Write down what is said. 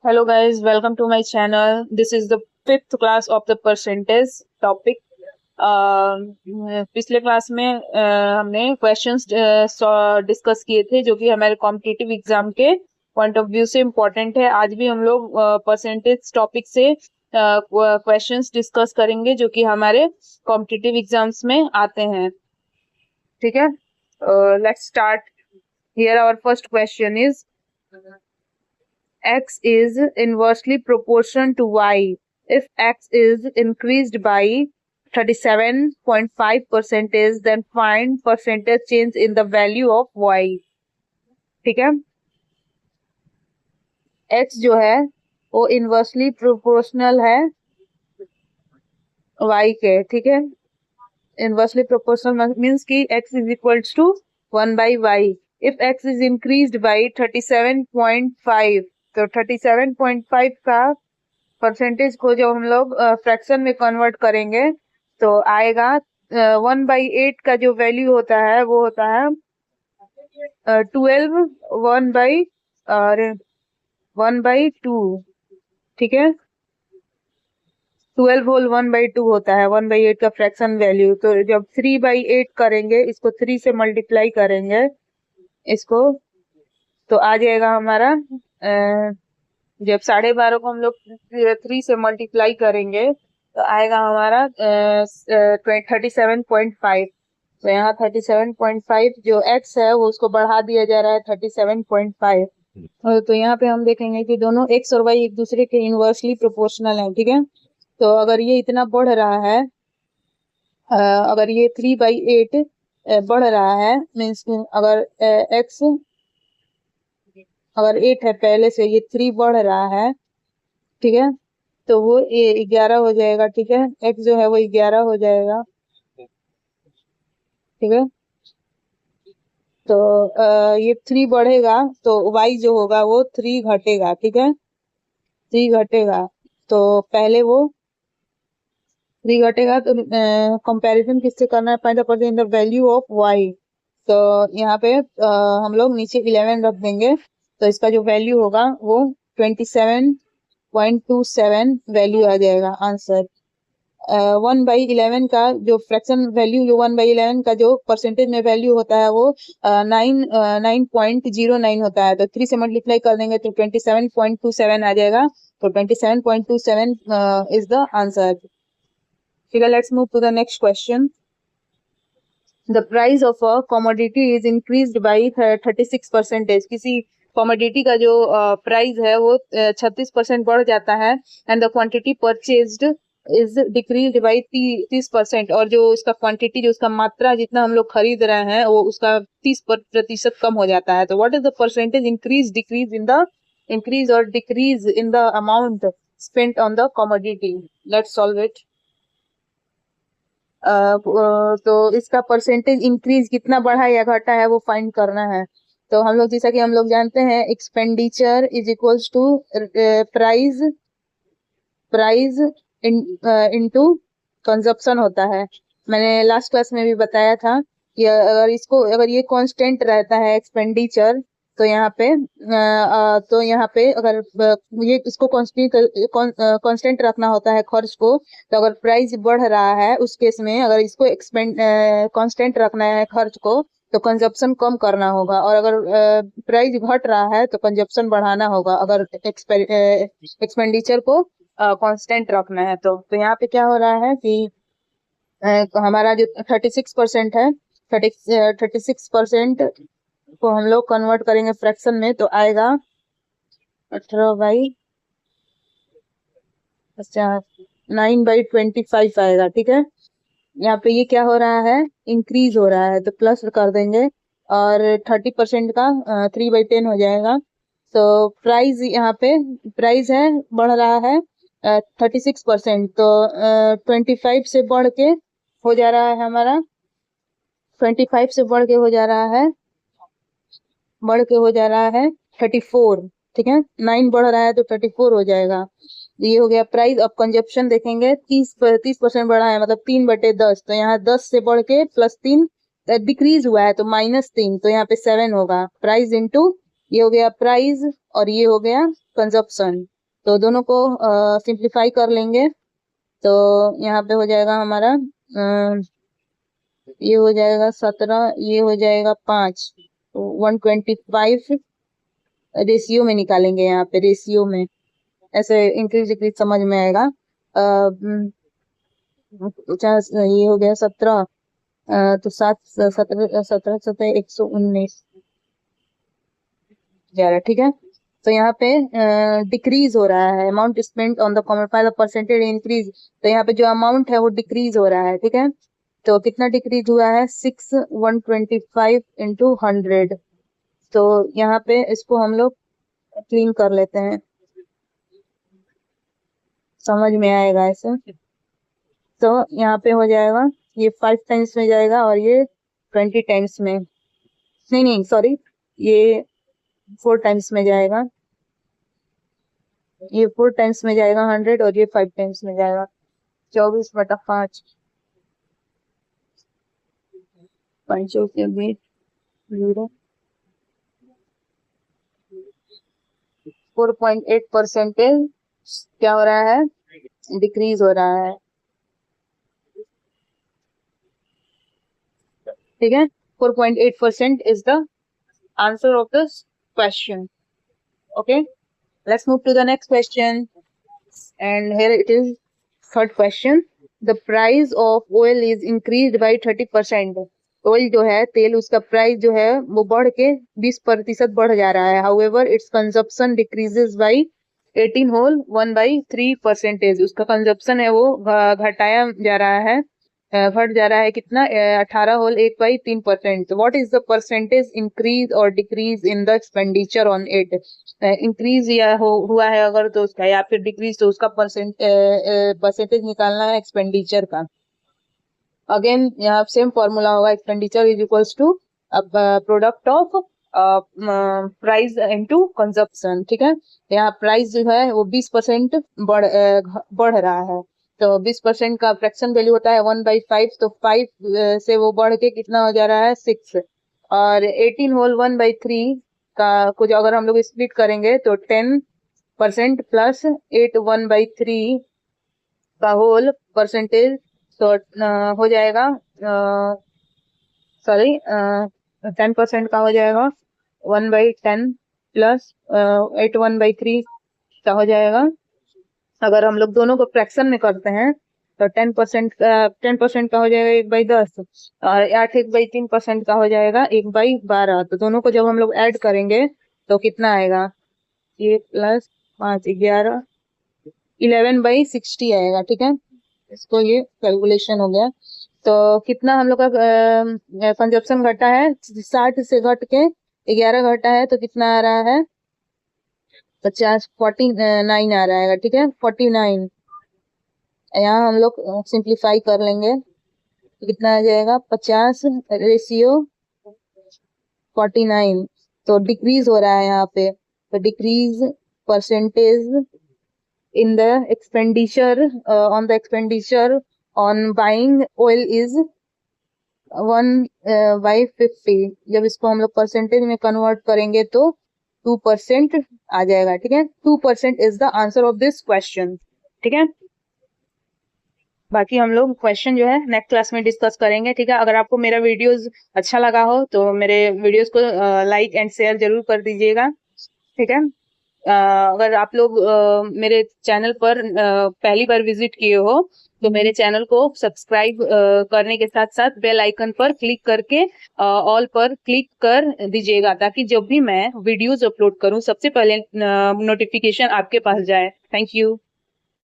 Hello guys, welcome to my channel. This is the fifth class of the percentage topic. पिछले class में हमने questions discuss किए थे जो कि हमारे कॉम्पिटिटिव एग्जाम के पॉइंट ऑफ व्यू से इम्पोर्टेंट है। आज भी हम लोग परसेंटेज टॉपिक से क्वेश्चंस डिस्कस करेंगे जो कि हमारे कॉम्पिटिटिव एग्जाम्स में आते हैं। ठीक है, let's start. Here our first question is x is inversely proportional to y if x is increased by 37.5%, then find percentage change in the value of y। ठीक है, x जो है वो इनवर्सली प्रोपोर्शनल है y के। ठीक है, inversely proportional means कि x is equals to 1/y। If x is increased by 37.5, तो 37.5 का परसेंटेज को जब हम लोग फ्रैक्शन में कन्वर्ट करेंगे तो आएगा 1/8 का जो वैल्यू होता है वो होता है 12 1/2। ठीक है, 12 होल 1/2 होता है 1/8 का फ्रैक्शन वैल्यू। तो जब 3/8 करेंगे, इसको 3 से मल्टीप्लाई करेंगे इसको, तो आ जाएगा हमारा जब 12.5 को हम लोग 3 से मल्टीप्लाई करेंगे तो आएगा हमारा 37.5। तो यहाँ 37.5 जो x है वो उसको बढ़ा दिया जा रहा है 37.5। तो यहाँ पे हम देखेंगे कि दोनों x और y एक दूसरे के इनवर्सली प्रोपोर्शनल है। ठीक है, तो अगर ये इतना बढ़ रहा है, अगर ये 3/8 बढ़ रहा है, मीन्स अगर x अगर 8 है पहले से, ये 3 बढ़ रहा है। ठीक है, तो वो 11 हो जाएगा। ठीक है, x जो है वो 11 हो जाएगा। ठीक है, तो ये 3 बढ़ेगा तो y जो होगा वो 3 घटेगा। ठीक है, 3 घटेगा, तो पहले वो 3 घटेगा तो कंपैरिजन किससे करना है, find the percent the value of y। तो यहाँ पे हम लोग नीचे 11 रख देंगे, तो इसका जो वैल्यू होगा वो 27.27 वैल्यू आ जाएगा आंसर। 1/11 का जो फ्रैक्शन वैल्यू, जो 1/11 का जो परसेंटेज में वैल्यू होता है वो 9.09 होता है। तो 3 से मल्टीप्लाई कर देंगे तो 27.27 आ जाएगा। तो 27.27 इज द आंसर। ठीक है, let's move to the next question. The price of a commodity is increased by 36%। किसी कमोडिटी का जो प्राइस है वो 36% बढ़ जाता है। And the quantity purchased is decrease by 30%। और जो उसका क्वांटिटी, जो उसका मात्रा जितना हम लोग खरीद रहे हैं वो उसका 30% कम हो जाता है। तो what is the percentage increase decrease in the increase और decrease in the amount spent on the commodity? Let's solve it. तो इसका परसेंटेज इंक्रीज कितना बढ़ा या घटा है वो फाइंड करना है। तो हम लोग, जैसा कि हम लोग जानते हैं, expenditure is equals to price into consumption होता है। मैंने लास्ट क्लास में भी बताया था कि अगर ये कांस्टेंट रहता है एक्सपेंडिचर, तो यहाँ पे अगर ये इसको कांस्टेंट रखना होता है खर्च को, तो अगर प्राइस बढ़ रहा है उस केस में, अगर इसको कांस्टेंट रखना है खर्च को, तो कंजप्शन कम करना होगा। और अगर प्राइस घट रहा है तो कंजप्शन बढ़ाना होगा, अगर एक्सपेंडिचर को कांस्टेंट रखना है। तो यहाँ पे क्या हो रहा है कि हमारा जो 36% है, 36% को हम लोग कन्वर्ट करेंगे फ्रैक्शन में तो आएगा 18/, अच्छा 9/25 आएगा। ठीक है, यहाँ पे ये क्या हो रहा है, इंक्रीज हो रहा है, तो प्लस कर देंगे और 30% का 3/10 हो जाएगा। तो प्राइस, यहाँ पे प्राइस है बढ़ रहा है 36%, तो 25 से बढ़ के हो जा रहा है हमारा, 25 से बढ़ के हो जा रहा है 34। ठीक है, 9 बढ़ रहा है तो 34 हो जाएगा। ये हो गया प्राइस। अब कंजप्शन देखेंगे, 30% बढ़ा है, मतलब 3/10। तो यहाँ 10 से बढ़ के +3 डिक्रीज हुआ है तो -3, तो यहाँ पे 7 होगा। प्राइस इंटू ये हो गया प्राइस और ये हो गया कंजप्शन। तो दोनों को सिंप्लीफाई कर लेंगे तो यहाँ पे हो जाएगा हमारा ये हो जाएगा 17, ये हो जाएगा 5, तो 125 रेशियो में निकालेंगे। यहाँ पे रेशियो में ऐसे इंक्रीज डिक्रीज समझ में आएगा। 50 ये हो गया 17, तो 17 119 जा रहा, ठीक है। तो यहाँ पे डिक्रीज हो रहा है, amount spent on the common file percentage increase. तो यहाँ पे जो अमाउंट है वो डिक्रीज हो रहा है, ठीक है। तो कितना डिक्रीज हुआ है 125 इंटू 100। तो यहाँ पे इसको हम लोग क्लीन कर लेते हैं, समझ में आएगा ऐसे। तो यहाँ पे हो जाएगा ये 5 टाइम्स में जाएगा और ये 20 टाइम्स में, नहीं सॉरी, ये 4 टाइम्स में जाएगा, ये 4 टाइम्स में जाएगा 100 और ये 5 टाइम्स में जाएगा 24/5 5 के बीच 0 4.8% क्या हो रहा है, डिक्रीज हो रहा है, ठीक है। 4.8% is the answer of this question. Okay, let's move to the next question, and here it is, third question. The price of oil is increased by 30%. Oil जो है, तेल, उसका प्राइस जो है वो बढ़ के 20% बढ़ जा रहा है। However, its consumption decreases by 18 whole 1/3%. उसका कंजप्शन है वो घटाया जा रहा है, घट जा रहा है कितना, 18 whole 1/3%। What is the percentage increase और decrease in the expenditure on it. Increase या हुआ है अगर तो उसका, या फिर डिक्रीज तो उसका परसेंटेज निकालना है एक्सपेंडिचर का। अगेन यहाँ सेम फॉर्मूला होगा, expenditure is equals to product of price into consumption, ठीक है। यहाँ प्राइस जो है वो 20% बढ़ रहा है, तो 20% का फ्रैक्शन वैल्यू होता है 1/5, तो 5 से वो बढ़ के कितना हो जा रहा है 6, और 18 होल 1/3 का कुछ अगर हम लोग स्प्लिट करेंगे तो 10% प्लस 8 1/3 का होल परसेंटेज, तो हो जाएगा सॉरी 10% का हो जाएगा 1/10 प्लस 8 1/3 का हो जाएगा। अगर हम लोग दोनों को फ्रैक्शन में करते हैं तो 10% का हो जाएगा 1/10, और 8 1/3% का हो जाएगा 1/12। तो दोनों को जब हम लोग ऐड करेंगे तो कितना आएगा, 1 + 5 11 11/60 आएगा, ठीक है। इसको ये कैलकुलेशन हो गया। तो कितना हम लोग का कंजप्शन घटा है, 60 से घट के 11 घटा है, तो कितना आ रहा है 49 आ रहा है, ठीक है 49। यहाँ हम लोग सिंप्लीफाई कर लेंगे तो कितना आ जाएगा 50 रेशियो 49। तो डिक्रीज हो रहा है यहाँ पे, तो decrease percentage in the expenditure on the expenditure on buying oil is 1/50। जब इसको हम लोग परसेंटेज में कन्वर्ट करेंगे तो 2% आ जाएगा, ठीक है। 2% is the answer of this question, ठीक है। बाकी हम लोग क्वेश्चन जो है नेक्स्ट क्लास में डिस्कस करेंगे, ठीक है। अगर आपको मेरा वीडियोस अच्छा लगा हो तो मेरे वीडियोस को लाइक एंड शेयर जरूर कर दीजिएगा, ठीक है। अगर आप लोग मेरे चैनल पर पहली बार विजिट किए हो तो मेरे चैनल को सब्सक्राइब करने के साथ साथ बेल आइकन पर क्लिक करके ऑल पर क्लिक कर दीजिएगा, ताकि जब भी मैं वीडियोस अपलोड करूं सबसे पहले नोटिफिकेशन आपके पास जाए। Thank you.